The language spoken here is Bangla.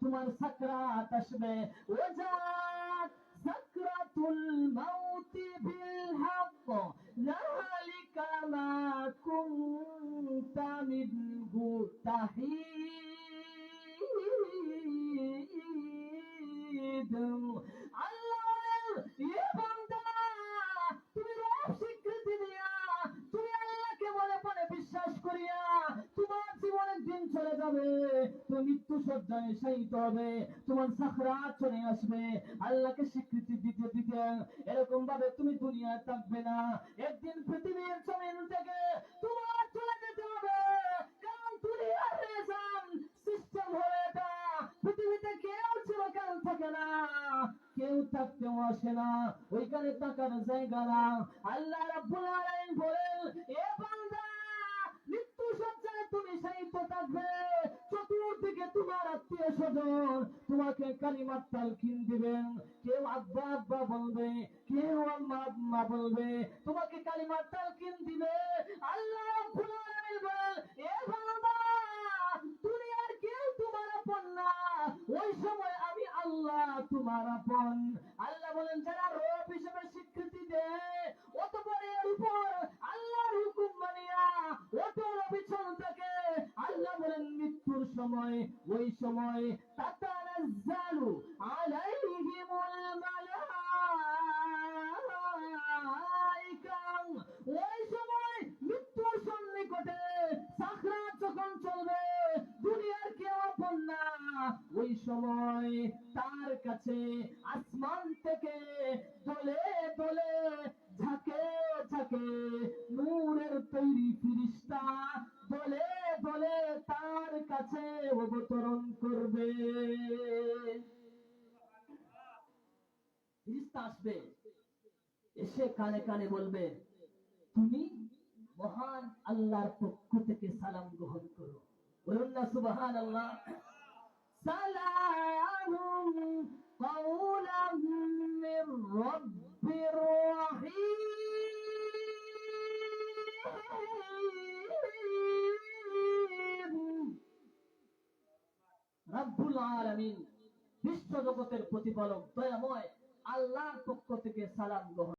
তোমার সাকরাত আসবে। ওয়াজাত সাকরাতুল মাউতি বিল হক যালিকা মা কুনতা মিনহু তাহিদ। আল্লাহ বলেন, এ বান্দা, তুমি রব স্বীকৃতি দিয়া, তুমি আল্লাহকে মনে মনে বিশ্বাস করিয়া তোমার জীবনের দিন চলে যাবে, তুমি মৃত্যু সজ্জায় শায়িত হবে, তোমার সাকরাত চলে আসবে। আল্লাহকে স্বীকৃতি দিতে দিতে এরকম ভাবে তুমি দুনিয়ায় থাকবে না। একদিন পৃথিবীর জমিন থেকে তোমার চলে যেতে হবে, কারণ দুনিয়ার নিজাম সিস্টেম হলো এটা। পৃথিবীতে কেউ চিরকাল থাকে না, কেউ থাকতেও আসে না, ওইখানে থাকার জায়গা না। আল্লাহ রাব্বুল আলামিন বলেন, এ বান্দা, মৃত্যু সজ্জায় তুমি শায়িত থাকবে, চতুর্দিকে তোমার আত্মীয় স্বজন তোমাকে কালিমার তালকিন দিবেন। কেউ আব্বা আব্বা বলবে, কেউ আম্মা আম্মা বলবে, তোমাকে কালিমার তালকিন দিবে। আল্লাহ রাব্বুল আলামিন বলেন, এ বান্দা, দুনিয়ার কেউ তোমার আপন না, ওই সময় আমি আল্লাহ তোমার আপন। আল্লাহ বলেন, যারা রব হিসেবে স্বীকৃতি দেয়, অতঃপর এর উপর আল্লাহর হুকুম মানিয়া অটল অবিচল থাকে, আল্লাহ বলেন মৃত্যুর সময়, ওই সময় তাতানাজ্জালু আলাইহিমুল মালাইকা, ওই সময় মৃত্যুর সন্নিকটে সাকরাত যখন চলবে, দুনিয়ার কেউ আপন না, ওই সময় তার কাছে আসমান থেকে দলে দলে ঝাঁকে ঝাঁকে নূরের তৈরি ফিরিস্তা দলে দলে তার কাছে অবতরণ করবে। ফিরিস্তা আসবে, এসে কানে কানে বলবে, তুমি মহান আল্লাহর পক্ষ থেকে সালাম গ্রহণ করো। বলুন না সুবহানাল্লাহ। সালামুন কাওলাম মির রাব্বির রহিম। রব্বুল আলামিন, বিশ্ব জগতের প্রতিপালক দয়াময় আল্লাহর পক্ষ থেকে সালাম গ্রহণ